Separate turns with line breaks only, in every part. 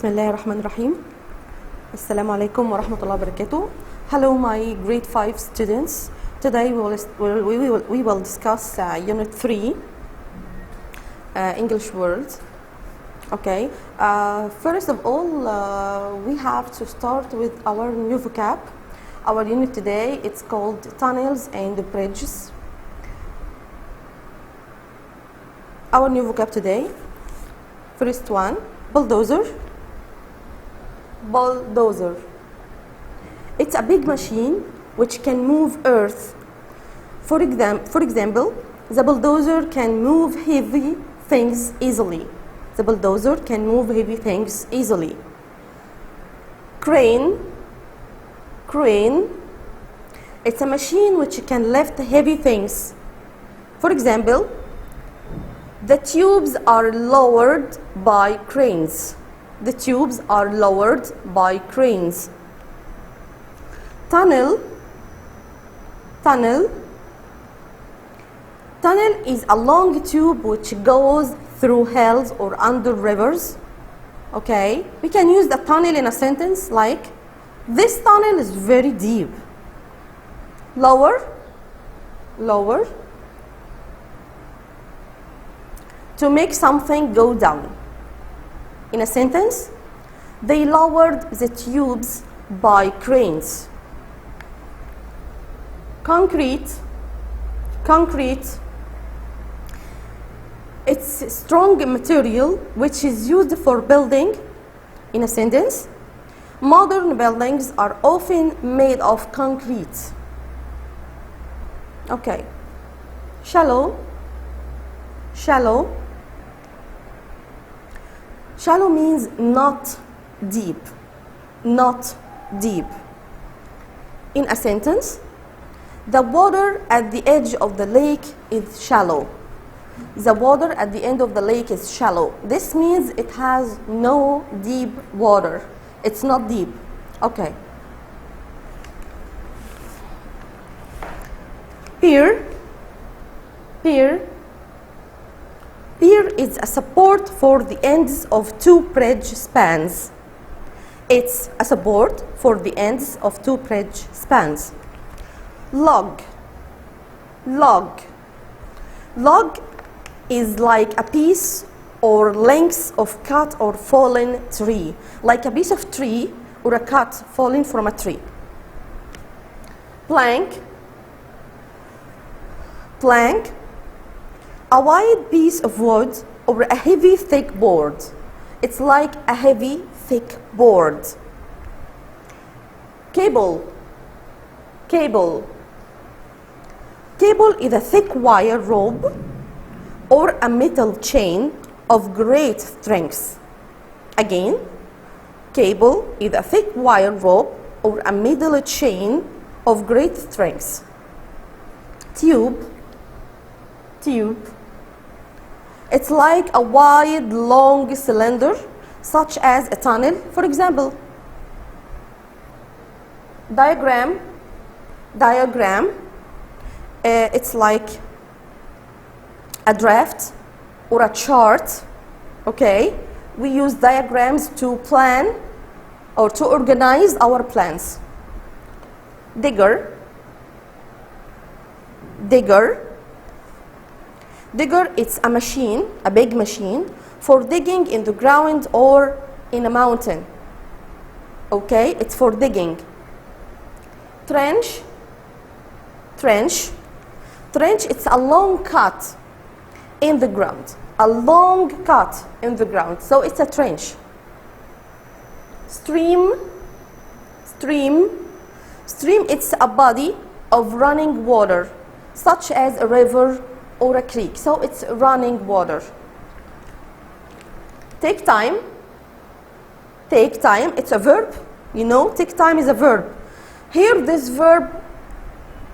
بسم الله الرحمن الرحيم. السلام عليكم ورحمة الله وبركاته. Hello my grade 5 students. Today we will discuss unit 3 English words. Okay. First of all, we have to start with our new vocab. Our unit today, it's called tunnels and bridges. Our new vocab today. First one, bulldozer. Bulldozer. It's a big machine which can move earth. For example, the bulldozer can move heavy things easily. The bulldozer can move heavy things easily. Crane. Crane. It's a machine which can lift heavy things. For example, the tubes are lowered by cranes. The tubes are lowered by cranes. Tunnel. Tunnel. Tunnel is a long tube which goes through hills or under rivers. Okay, we can use the tunnel in a sentence like, this tunnel is very deep. Lower. Lower. To make something go down. In a sentence, they lowered the tubes by cranes. Concrete. Concrete. It's a strong material which is used for building. In a sentence, modern buildings are often made of concrete. Okay. Shallow. Shallow. Shallow means not deep. Not deep. In a sentence, the water at the edge of the lake is shallow. The water at the end of the lake is shallow. This means it has no deep water. It's not deep. Okay. Pier. Pier. Pier is a support for the ends of two bridge spans. It's a support for the ends of two bridge spans. Log. Log. Log is like a piece or length of cut or fallen tree. Like a piece of tree or a cut falling from a tree. Plank. Plank. A wide piece of wood or a heavy thick board. It's like a heavy thick board. Cable. Cable. Cable is a thick wire rope or a metal chain of great strength. Again, cable is a thick wire rope or a metal chain of great strength. Tube. Tube. It's like a wide, long cylinder, such as a tunnel, for example. Diagram. Diagram. It's like a draft or a chart. Okay? We use diagrams to plan or to organize our plans. Digger. Digger. Digger, it's a machine, a big machine, for digging in the ground or in a mountain. Okay, it's for digging. Trench. Trench. Trench, it's a long cut in the ground. A long cut in the ground. So it's a trench. Stream. Stream. Stream, it's a body of running water, such as a river or a creek. So it's running water. Take time. Take time. It's a verb. You know, take time is a verb. Here this verb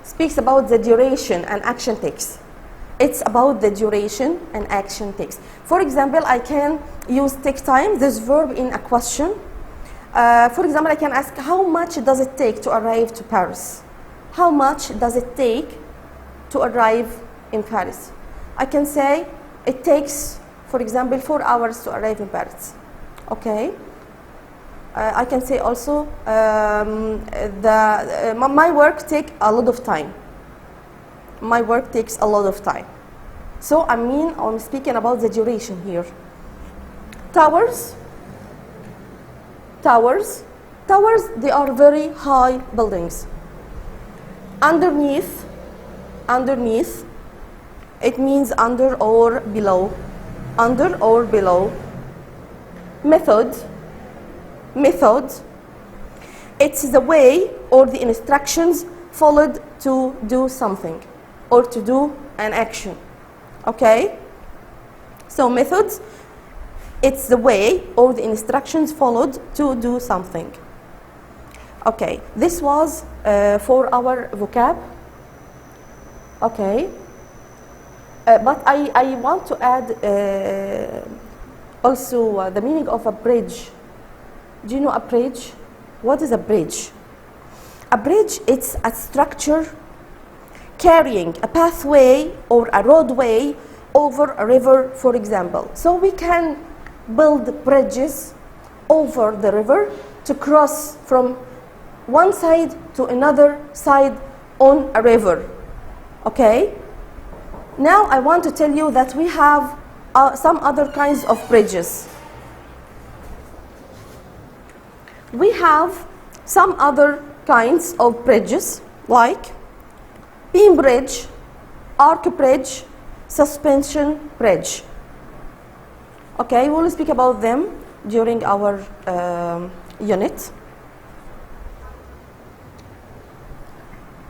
speaks about the duration and action takes. It's about the duration and action takes. For example, I can use take time, this verb, in a question. For example, I can ask, how much does it take to arrive to Paris? How much does it take to arrive in Paris? I can say it takes, for example, 4 hours to arrive in Paris. Okay? I can say also my work takes a lot of time. My work takes a lot of time. So I'm speaking about the duration here. Towers, they are very high buildings. Underneath, it means under or below. Under or below. Method, it's the way or the instructions followed to do something or to do an action. Okay? So methods, it's the way or the instructions followed to do something. Okay, this was for our vocab. Okay. But I want to add also the meaning of a bridge. Do you know a bridge? What is a bridge? A bridge, it's a structure carrying a pathway or a roadway over a river, for example. So we can build bridges over the river to cross from one side to another side on a river. Okay? Now I want to tell you that we have some other kinds of bridges. We have some other kinds of bridges like beam bridge, arc bridge, suspension bridge. Okay, we will speak about them during our unit.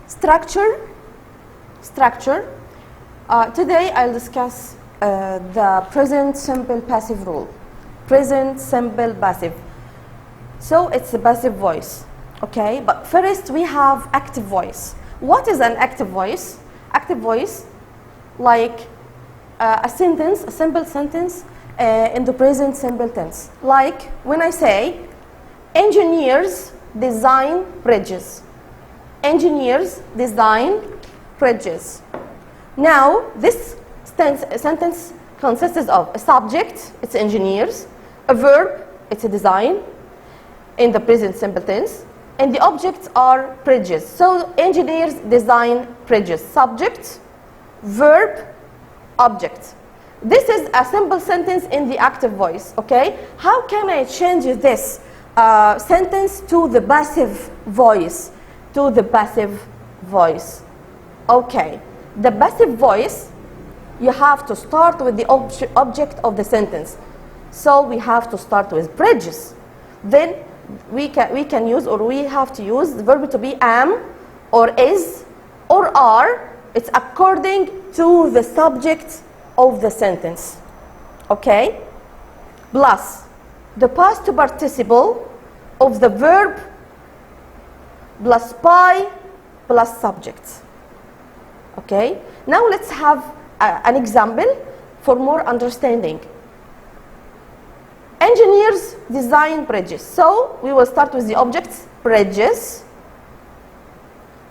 Structure. Today I'll discuss the present simple passive rule. Present simple passive. So it's a passive voice. Okay, but first we have active voice. What is an active voice? Active voice, like a sentence, a simple sentence in the present simple tense. Like when I say, engineers design bridges. Engineers design bridges. Now, this sentence consists of a subject, it's engineers, a verb, it's a design, in the present simple tense, and the objects are bridges. So, engineers design bridges. Subject, verb, object. This is a simple sentence in the active voice, okay? How can I change this sentence to the passive voice? Okay. The passive voice, you have to start with the object of the sentence. So we have to start with bridges. Then we can use, or we have to use the verb to be am or is or are. It's according to the subject of the sentence. Okay? Plus the past participle of the verb plus by plus subject. Okay, now let's have an example for more understanding. Engineers design bridges. So we will start with the objects. Bridges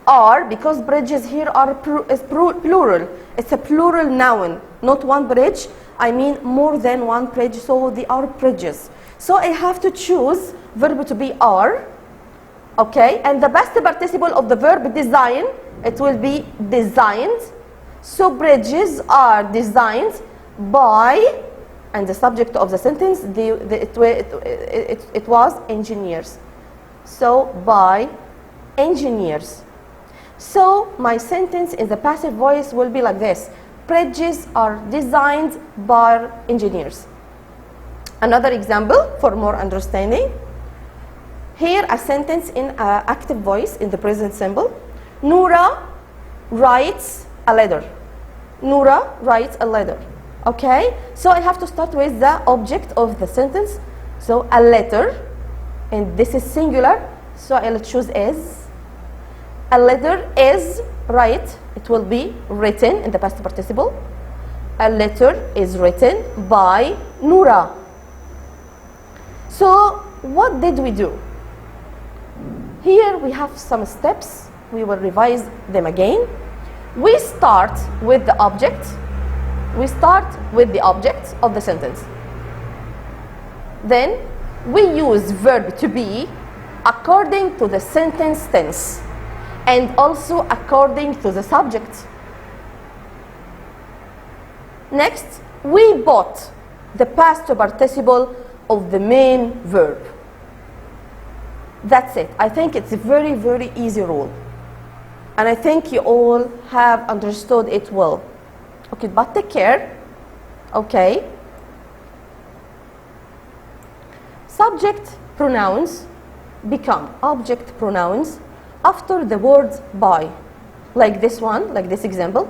are, because bridges here are plural. It's a plural noun, not one bridge. I mean more than one bridge, so they are bridges. So I have to choose verb to be are. Okay, and the past participle of the verb design, it will be designed. So bridges are designed by, and the subject of the sentence, it was engineers. So by engineers. So my sentence in the passive voice will be like this: bridges are designed by engineers. Another example for more understanding. Here a sentence in active voice in the present simple. Noura writes a letter. Noura writes a letter. Okay, so I have to start with the object of the sentence. So a letter, and this is singular, so I'll choose is. A letter is right, it will be written in the past participle. A letter is written by Noura. So what did we do? Here we have some steps. We will revise them again. We start with the object. We start with the object of the sentence. Then we use verb to be according to the sentence tense and also according to the subject. Next, we bought the past participle of the main verb. That's it. I think it's a very, very easy rule. And I think you all have understood it well. Okay, but take care. Okay. Subject pronouns become object pronouns after the word by. Like this one, like this example.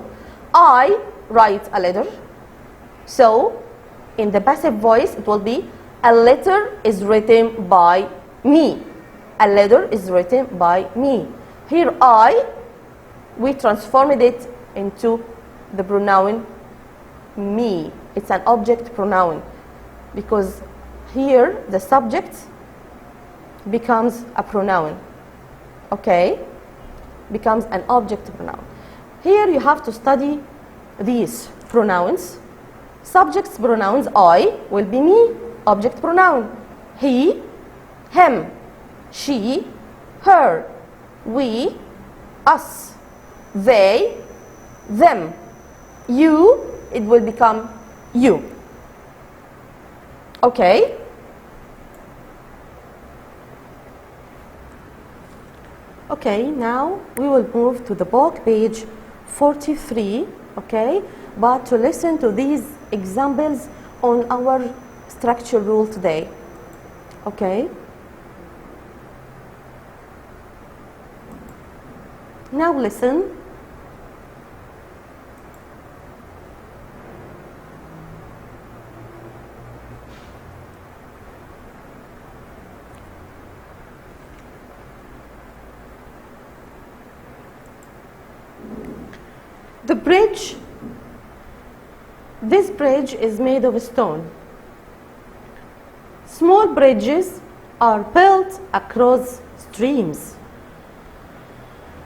I write a letter. So, in the passive voice, it will be a letter is written by me. A letter is written by me. Here, I, we transformed it into the pronoun me. It's an object pronoun because here the subject becomes a pronoun. Okay? Becomes an object pronoun. Here you have to study these pronouns. Subject's pronouns I will be me, object pronoun. He, him, she, her, we, us, they, them. You, it will become you. Okay? Okay, now we will move to the book, page 43, okay? But to listen to these examples on our structure rule today, okay? Now listen. The bridge, this bridge is made of stone. Small bridges are built across streams.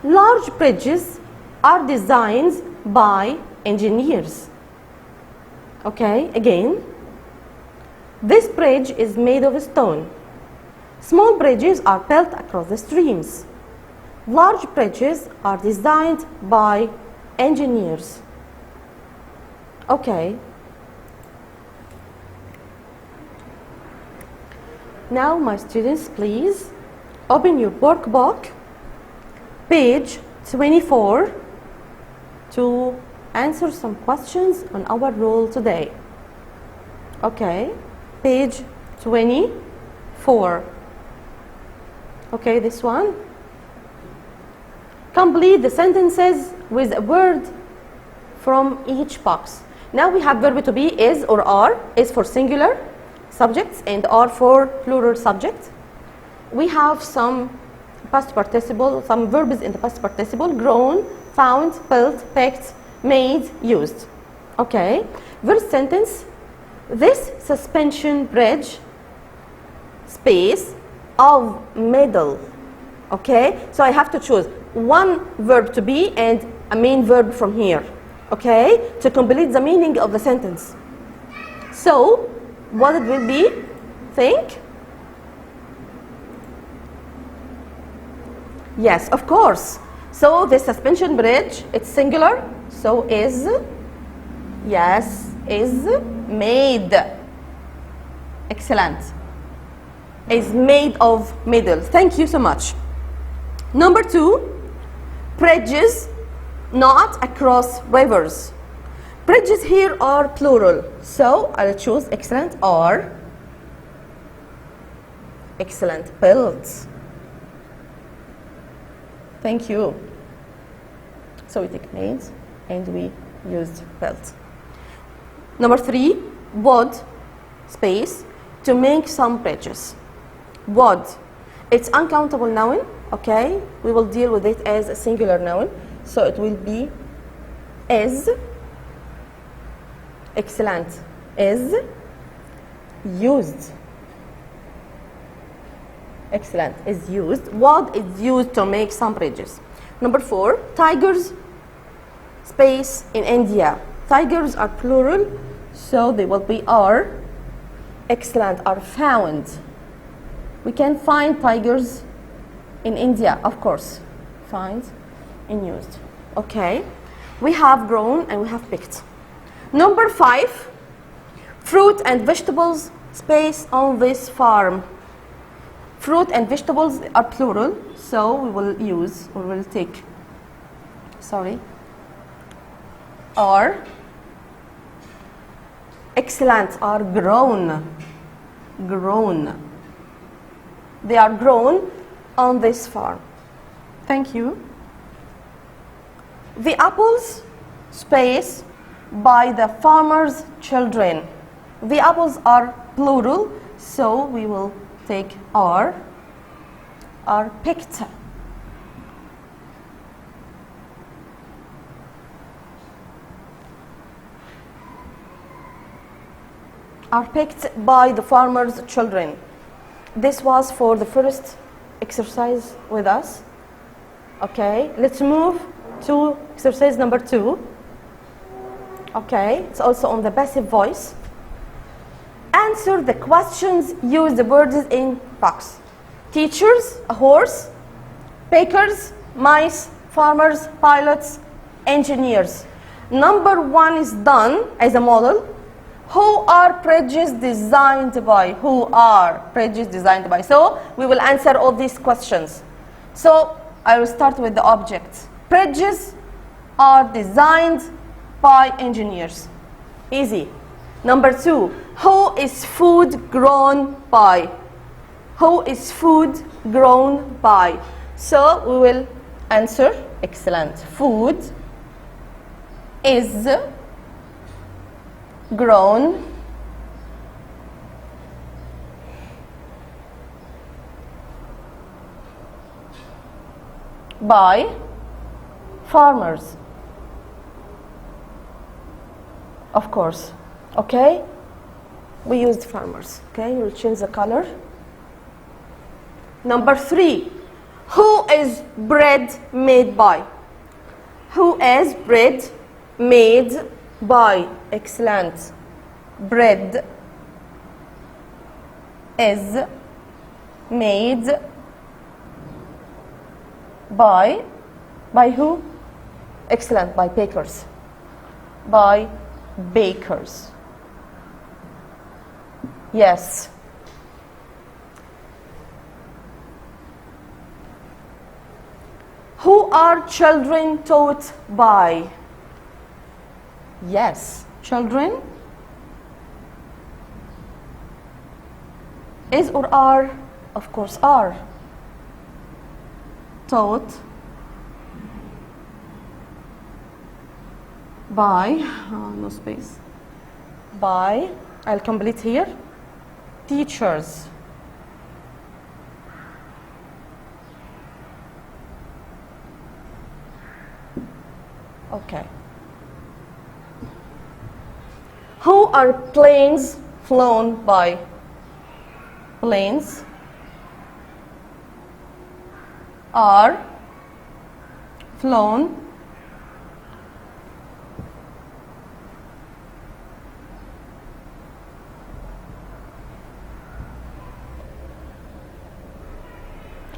Large bridges are designed by engineers. Okay, again. This bridge is made of stone. Small bridges are built across the streams. Large bridges are designed by engineers. Okay. Now, my students, please open your workbook, page 24, to answer some questions on our role today. Okay, page 24. Okay, this one. Complete the sentences with a word from each box. Now we have verb to be is or are. Is for singular subjects and are for plural subjects. We have some past participle, some verbs in the past participle: grown, found, built, picked, made, used. Okay. First sentence: this suspension bridge space of middle. Okay. So I have to choose one verb to be and a main verb from here, okay, to complete the meaning of the sentence. So, what it will be? Think. Yes, of course. So, the suspension bridge, it's singular, so is, yes, is made. Excellent. Is made of middle. Thank you so much. Number 2. Bridges, not across rivers. Bridges here are plural, so I'll choose excellent or excellent built. Thank you. So we take made and we used built. Number 3, would space to make some bridges. Would, it's uncountable noun. Okay, we will deal with it as a singular noun, so it will be is, excellent, is used, excellent, is used. What is used to make some bridges. Number 4, tigers space in India. Tigers are plural, so they will be are, excellent, are found. We can find tigers in India, of course. Find and used. Okay. We have grown and we have picked. Number 5, fruit and vegetables space on this farm. Fruit and vegetables are plural, so we will take, are, excellent, are grown. They are grown on this farm. Thank you. The apples, space, by the farmer's children. The apples are plural, so we will take are picked. Are picked by the farmer's children. This was for the first exercise with us. Okay, let's move to exercise number 2. Okay, it's also on the passive voice. Answer the questions, use the words in box. Teachers, a horse. Bakers, mice. Farmers, pilots, engineers. Number 1 is done as a model. Who are bridges designed by? Who are bridges designed by? So we will answer all these questions. So I will start with the objects. Bridges are designed by engineers. Easy. Number 2, who is food grown by? Who is food grown by? So we will answer, excellent. Food is grown by farmers. Of course. Okay? We used farmers. Okay? We'll change the color. Number 3, who is bread made by? Who is bread made by? Excellent. Bread is made by who? Excellent, by bakers. By bakers. Yes. Who are children taught by? Yes, children is or are? Of course, are taught by, no space, by, I'll complete here, teachers. Okay. Who are planes flown by? Planes are flown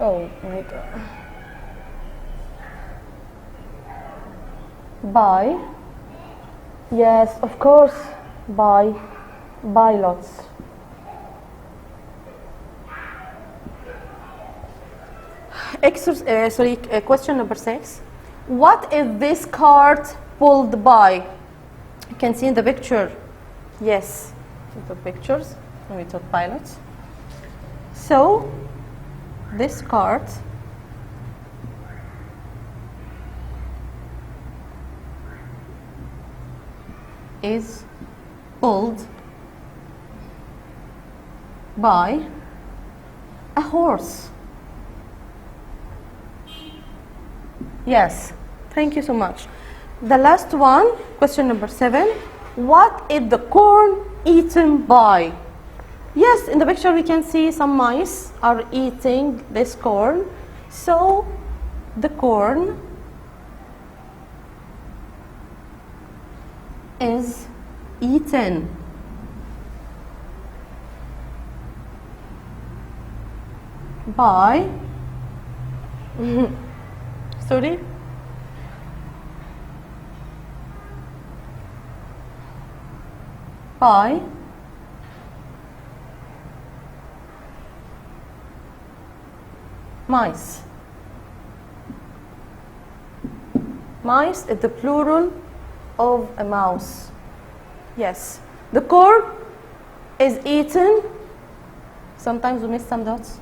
oh my God. By, yes, of course, by pilots. Question number 6. What is this cart pulled by? You can see in the picture. Yes, we took pictures and we took pilots. So, this cart is pulled by a horse. Yes, thank you so much. The last one, question number 7. What is the corn eaten by? Yes, in the picture we can see some mice are eating this corn. So, the corn is eaten by sorry, by mice. Mice is the plural of a mouse. Yes. The corn is eaten, sometimes we miss some dots,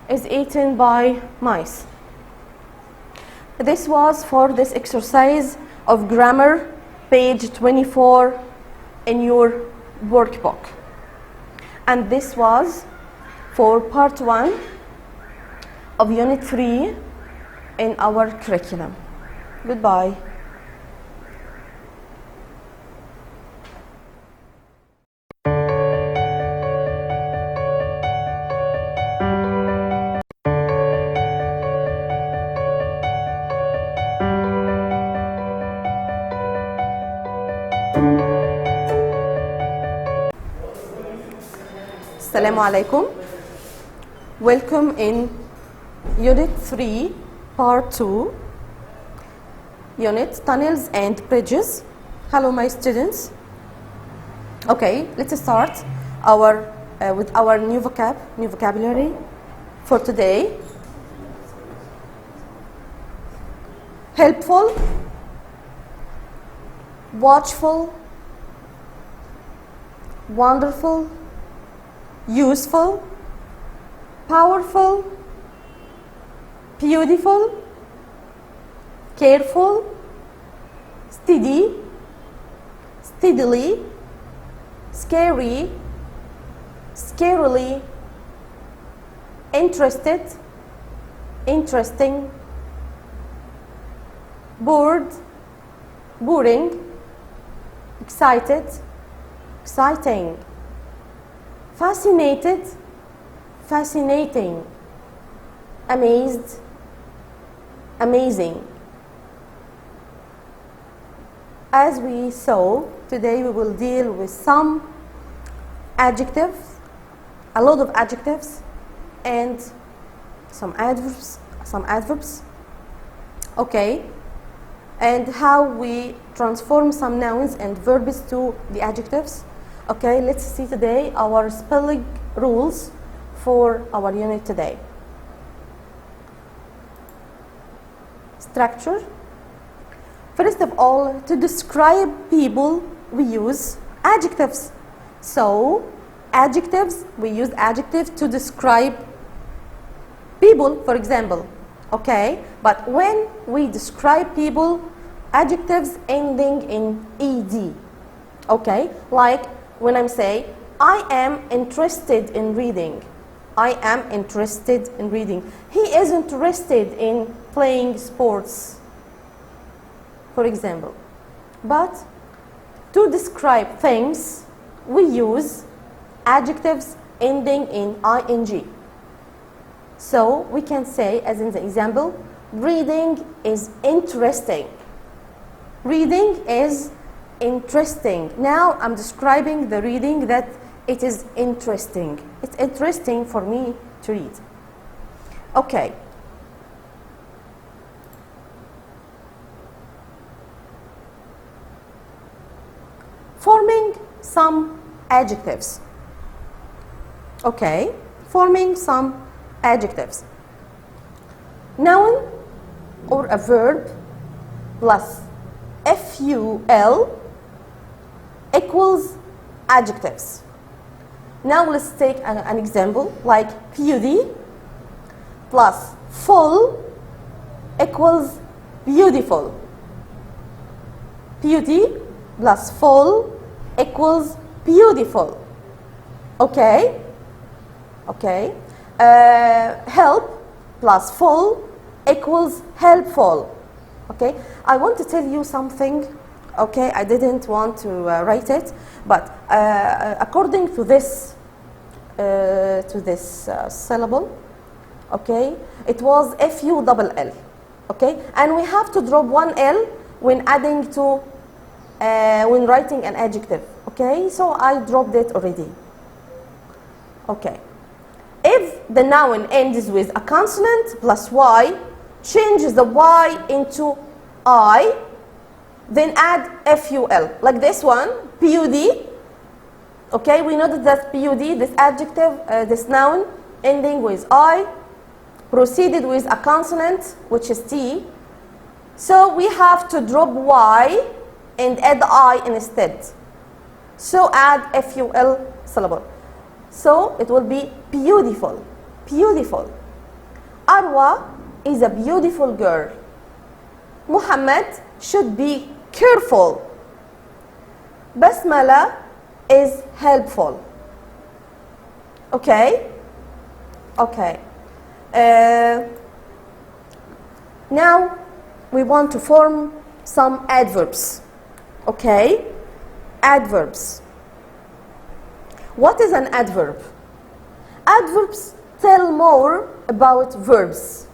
is eaten by mice. This was for this exercise of grammar, page 24 in your workbook. And this was for part 1 of unit 3 in our curriculum. Goodbye. Assalamu alaikum. Welcome in unit 3, part 2, unit tunnels and bridges. Hello my students. Okay, let's start with our new vocabulary for today. Helpful, watchful, wonderful, useful, powerful, beautiful, careful, steady, steadily, scary, scarily, interested, interesting, bored, boring, excited, exciting, fascinated, fascinating, amazed, amazing. As we saw, today we will deal with some adjectives, a lot of adjectives, and some adverbs, okay, and how we transform some nouns and verbs to the adjectives. Okay, let's see today our spelling rules for our unit today. Structure. First of all, to describe people, we use adjectives. So, adjectives, we use adjectives to describe people, for example. Okay, but when we describe people, adjectives ending in ed. Okay, like when I'm saying, I am interested in reading. I am interested in reading. He is interested in playing sports, for example. But to describe things, we use adjectives ending in ing. So we can say, as in the example, reading is interesting. Reading is interesting. Now I'm describing the reading that it is interesting. It's interesting for me to read. Okay. Forming some adjectives. Okay, forming some adjectives. Noun or a verb plus ful equals adjectives. Now let's take an example like beauty plus full equals beautiful. Beauty plus full equals beautiful. Okay? Okay. Help plus full equals helpful. Okay? I want to tell you something. Okay, I didn't want to write it, but according to this syllable, okay, it was full. Okay, and we have to drop one L when adding to when writing an adjective. Okay, so I dropped it already. Okay, if the noun ends with a consonant plus y, change the y into I, then add ful, like this one, PUD. Okay, we know that that's PUD, this adjective, this noun ending with I, proceeded with a consonant, which is T. So we have to drop y and add I instead. So add ful syllable. So it will be beautiful, beautiful. Arwa is a beautiful girl. Muhammad should be careful. Basmala is helpful. Okay? Okay. Now we want to form some adverbs. Okay? Adverbs. What is an adverb? Adverbs tell more about verbs.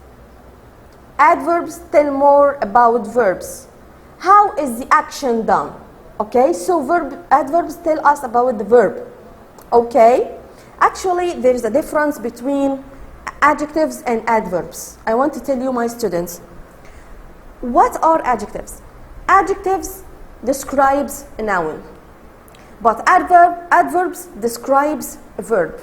Adverbs tell more about verbs. How is the action done? Okay, so adverbs tell us about the verb. Okay, actually there is a difference between adjectives and adverbs. I want to tell you, my students, what are adjectives? Adjectives describes a noun, but adverbs describes a verb.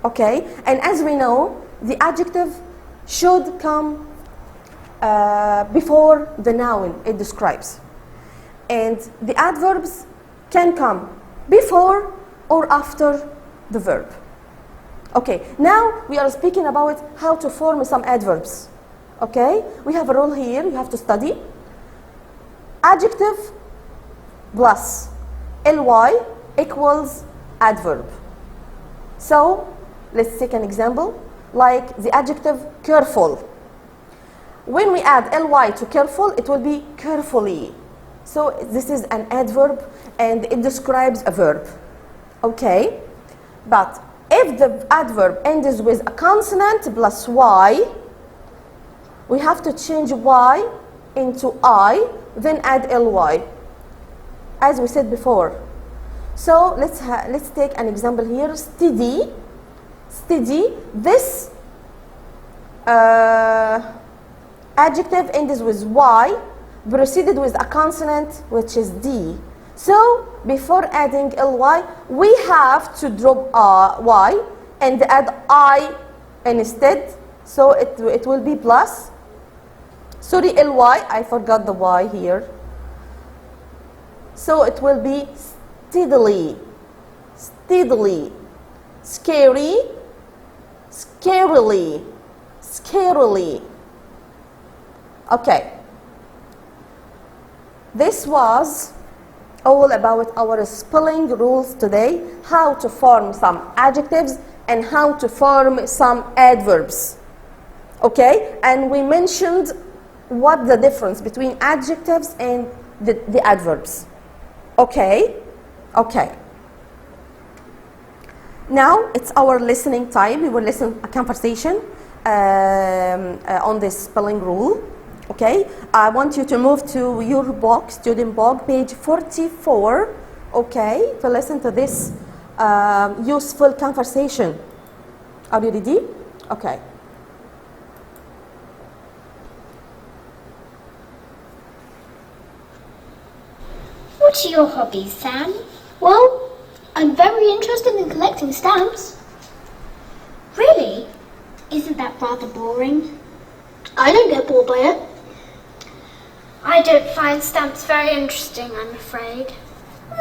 Okay, and as we know, the adjective should come before the noun it describes, and the adverbs can come before or after the verb. Okay, now we are speaking about how to form some adverbs. Okay, we have a rule here, you have to study. Adjective plus ly equals adverb. So let's take an example, like the adjective careful. When we add ly to careful, it will be carefully. So this is an adverb and it describes a verb. Okay, but if the adverb ends with a consonant plus y, we have to change y into I, then add ly, as we said before. So let's take an example here. Steady. Steady. This adjective ends with y, proceeded with a consonant which is d. So before adding ly, we have to drop y and add I instead. So it will be plus. Sorry, ly, I forgot the y here. So it will be steadily, steadily, scary, scarily, scarily. Okay. This was all about our spelling rules today, how to form some adjectives and how to form some adverbs. Okay, and we mentioned what the difference between adjectives and the adverbs. Okay, okay. Now it's our listening time. We will listen a conversation on this spelling rule. Okay, I want you to move to your book, student book, page 44. Okay, to listen to this useful conversation. Are you ready? Okay.
What are your hobbies, Sam?
Well, I'm very interested in collecting stamps.
Really? Isn't that rather boring?
I don't get bored by it.
I don't find stamps very interesting, I'm afraid.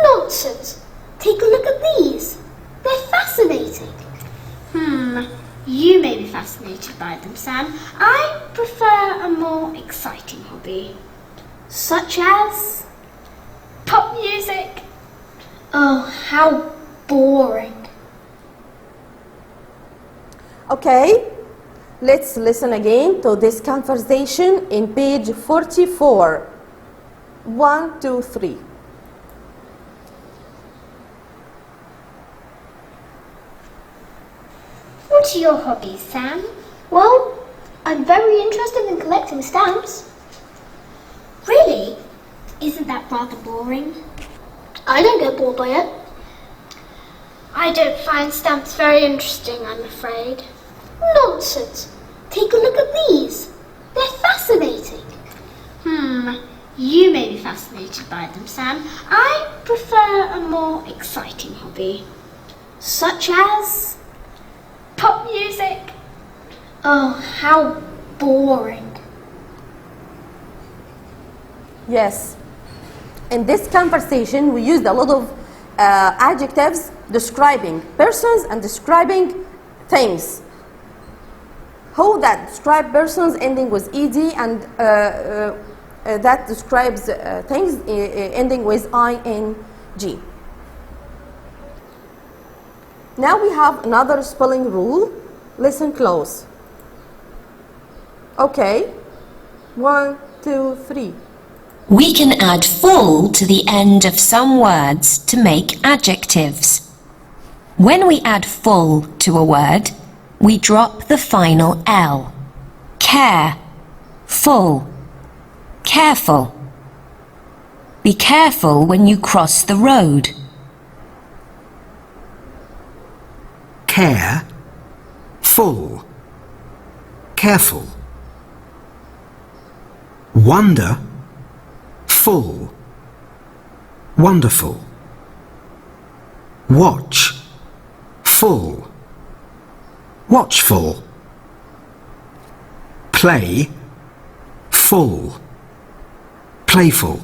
Nonsense. Take a look at these. They're fascinating.
You may be fascinated by them, Sam. I prefer a more exciting hobby.
Such as?
Pop music.
Oh, how boring.
Okay, let's listen again to this conversation in page 44. 1, 2, 3.
What are your hobbies, Sam?
Well, I'm very interested in collecting stamps.
Really? Isn't that rather boring?
I don't get bored by it.
I don't find stamps very interesting, I'm afraid.
Nonsense. Take a look at these. They're fascinating.
You may be fascinated by them, Sam. I prefer a more exciting hobby.
Such as?
Pop music.
Oh, how boring.
Yes. In this conversation, we used a lot of adjectives describing persons and describing things. How that describe persons ending with ed and that describes things ending with ing. Now we have another spelling rule. Listen close. Okay. 1, 2, 3.
We can add full to the end of some words to make adjectives. When we add full to a word, we drop the final L. Care, full, careful. Be careful when you cross the road.
Care, full, careful. Wonder, full, wonderful. Watch, full, watchful. Play, full, playful.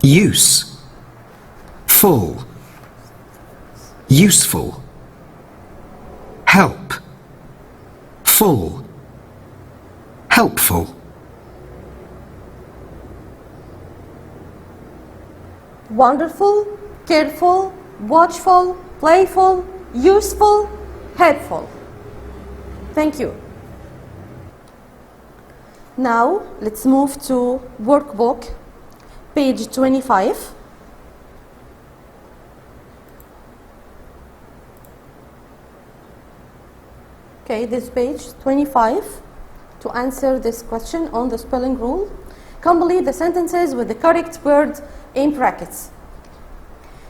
Use, full, useful. Help, full, helpful.
Wonderful, careful, watchful, playful, useful, helpful. Thank you. Now let's move to workbook, page 25. Okay, this page 25 to answer this question on the spelling rule. Complete the sentences with the correct word in brackets.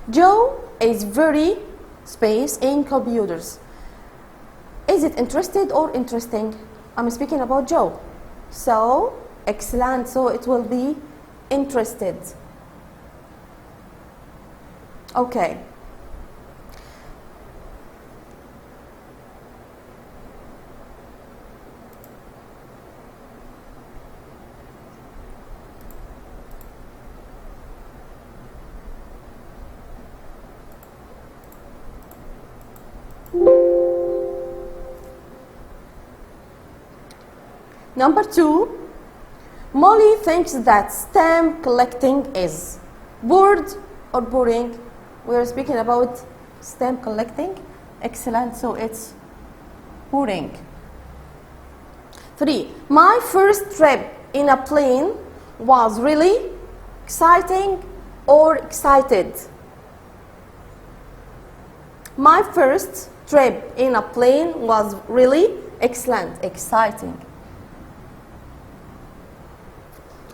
Joe is very space in computers. Is it interested or interesting? I'm speaking about Joe. So, excellent. So it will be interested. Okay. Number 2, Molly thinks that stamp collecting is bored or boring. We are speaking about stamp collecting. Excellent, so it's boring. 3, my first trip in a plane was really exciting or excited. My first trip in a plane was really excellent, exciting.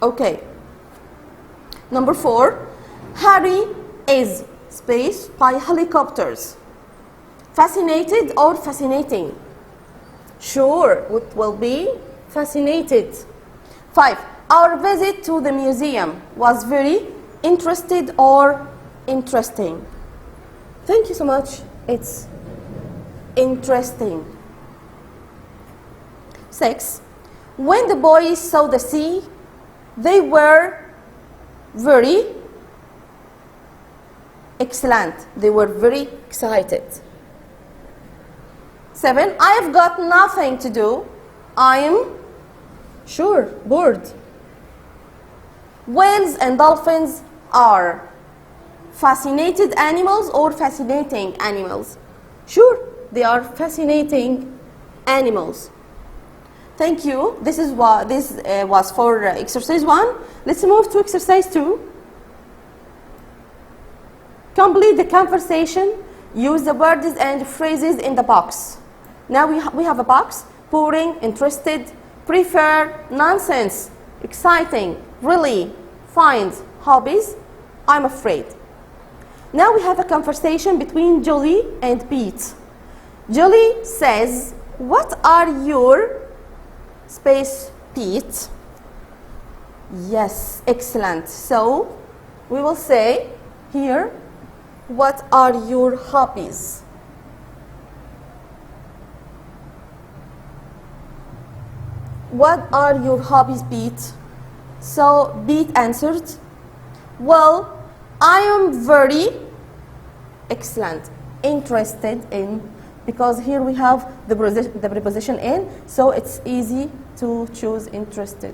Okay. Number 4, Harry is space by helicopters. Fascinated or fascinating? Sure, it will be fascinated. 5, our visit to the museum was very interested or interesting. Thank you so much. It's interesting. 6, when the boys saw the sea, they were very excellent. They were very excited. 7, I've got nothing to do. I'm sure bored. Whales and dolphins are fascinated animals or fascinating animals? Sure, they are fascinating animals. Thank you. This is what was for exercise 1. Let's move to exercise 2. Complete the conversation. Use the words and phrases in the box. Now we have a box. Boring, interested, prefer, nonsense, exciting, really, find, hobbies, I'm afraid. Now we have a conversation between Julie and Pete. Julie says, what are your space, Pete? Yes, excellent. So we will say here, what are your hobbies? What are your hobbies, Pete? So Pete answered, well, I am very excellent, interested in, because here we have the preposition in, so it's easy to choose interested.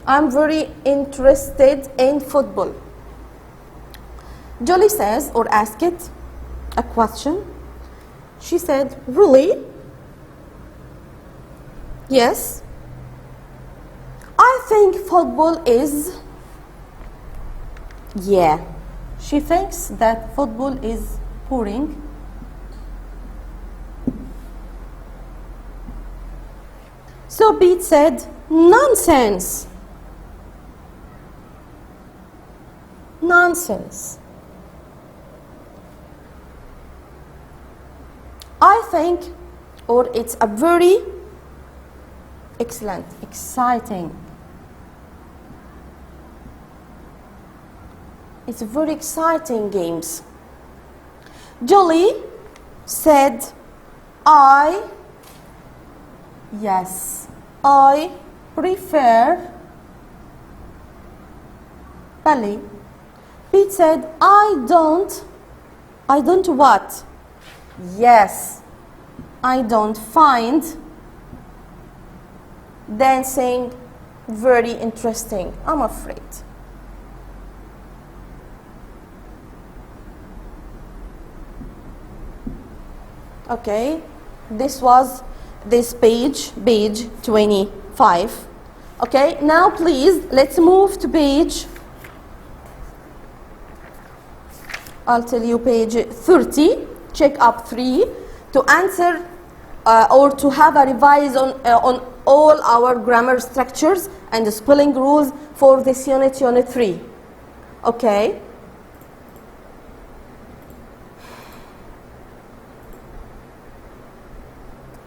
I'm very interested in football. Julie says, or asked a question. She said, really? Yes. I think football is, yeah. She thinks that football is boring. So Pete said, nonsense. Nonsense. I think, or it's a very excellent, exciting. It's very exciting games. Julie said, yes, I prefer ballet. Pete said, I don't what? Yes, I don't find dancing very interesting, I'm afraid. Okay, this was this page 25. Okay, now please, let's move to page, I'll tell you page 30, check up 3, to answer or to have a revise on all our grammar structures and the spelling rules for this unit 3. Okay?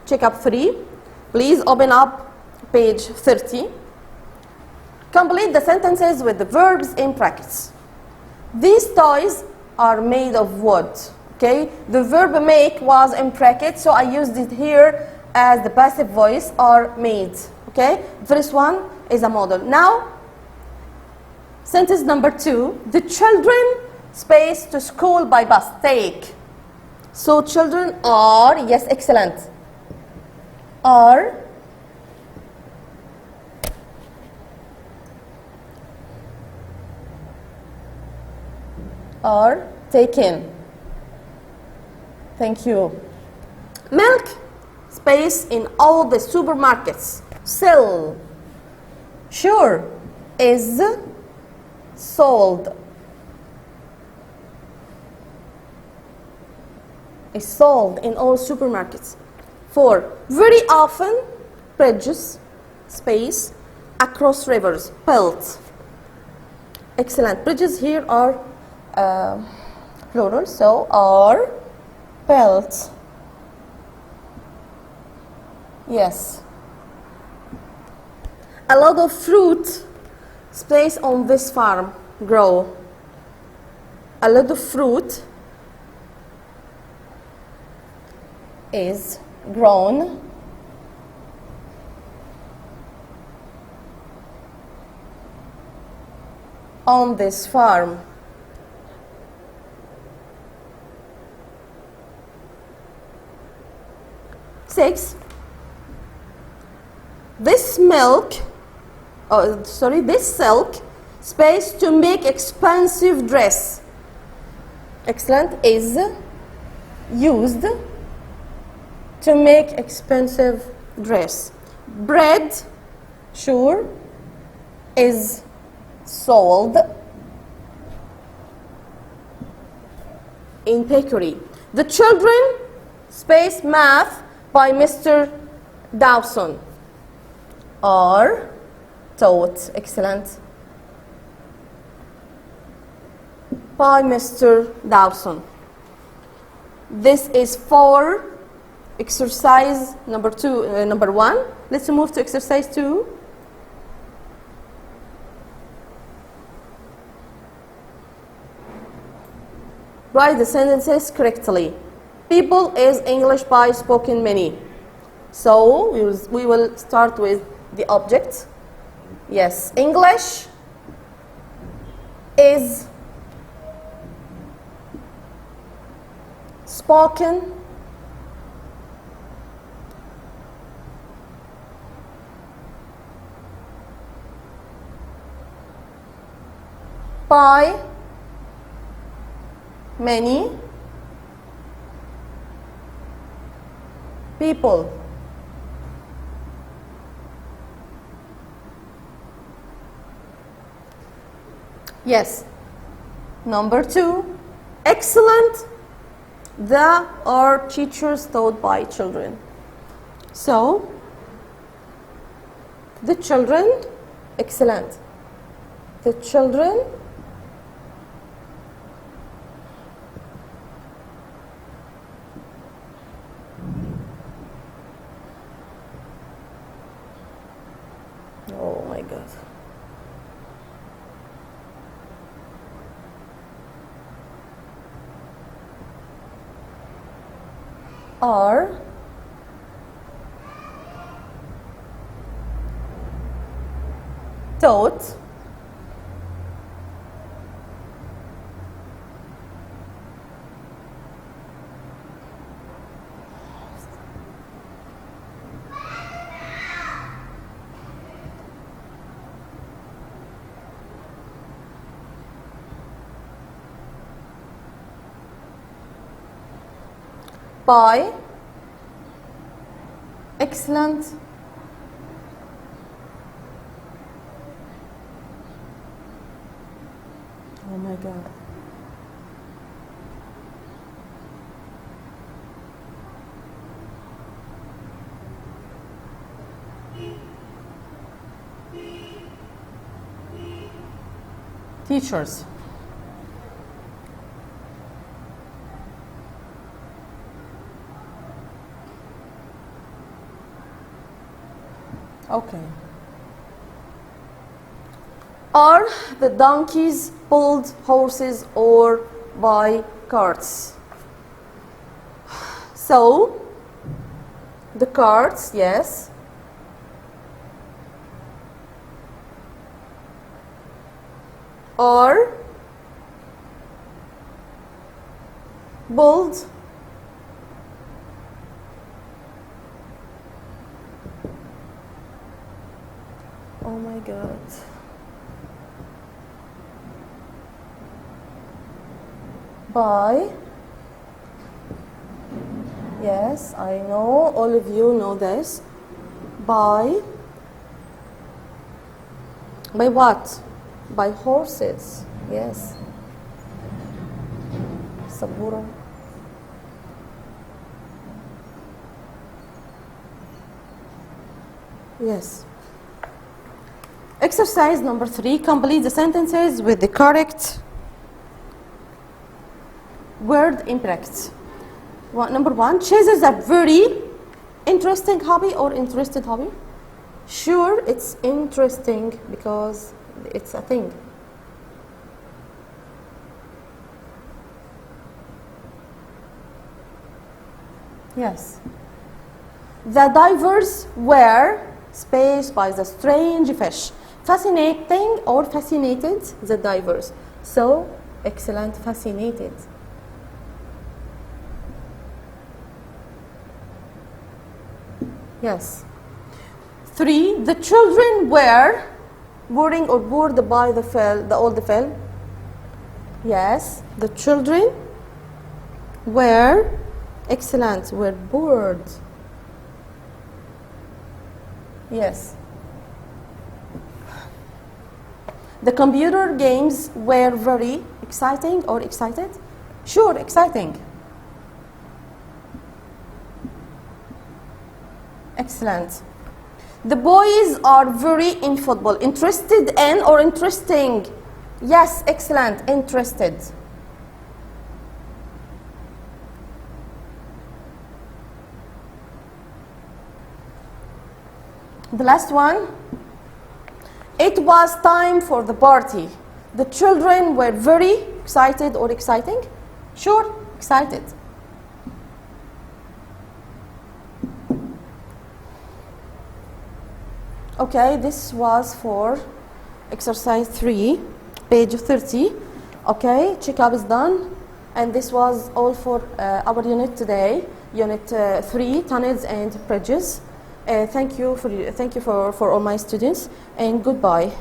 Check up 3. Please open up page 30. Complete the sentences with the verbs in brackets. These toys are made of wood. Okay, the verb make was in brackets, so I used it here as the passive voice, or made. Okay, first one is a model. Now, sentence number 2, the children space to school by bus. Take. So children are, yes, excellent, are taken. Thank you. Milk space in all the supermarkets. Sell. Sure. Is sold. Is sold in all supermarkets. 4. Very often, bridges, space, across rivers, built. Excellent. Bridges here are plural, so are built. Yes. A lot of fruit space on this farm grow. A lot of fruit is grown on this farm. Six. This silk space to make expensive dress. Excellent. Is used to make expensive dress. Bread, sure, is sold in bakery. The children space math by Mr. Dawson are taught. Excellent. by Mr. Dawson. This is for exercise number 1. Let's move to exercise 2. Write the sentences correctly. People is English by spoken many. So we will start with the object. Yes, English is spoken by many people. Yes. Number 2, excellent. The are teachers taught by children. So, the children, excellent. The children oh my God. Are taught by excellent oh my God. Teachers. Okay. Are the donkeys pulled horses or by carts? So, the carts, yes. Are pulled oh my God. By, yes, I know, all of you know this. By what? By horses, yes. Sabura. Yes. Exercise number 3, complete the sentences with the correct word impacts. Number 1, chases a very interesting hobby or interested hobby. Sure, it's interesting because it's a thing. Yes. The divers were spaced by the strange fish. Fascinating or fascinated the divers. So, excellent, fascinated. Yes. 3, the children were boring or bored by the old film. Yes, the children were excellent, were bored. Yes. The computer games were very exciting or excited? Sure, exciting. Excellent. The boys are very in football. Interested in or interesting? Yes, excellent, interested. The last one. It was time for the party. The children were very excited or exciting? Sure, excited. Okay, this was for exercise 3, page 30. Okay, checkup is done. And this was all for our unit today, unit 3, tunnels and bridges. Thank you for all my students, and goodbye.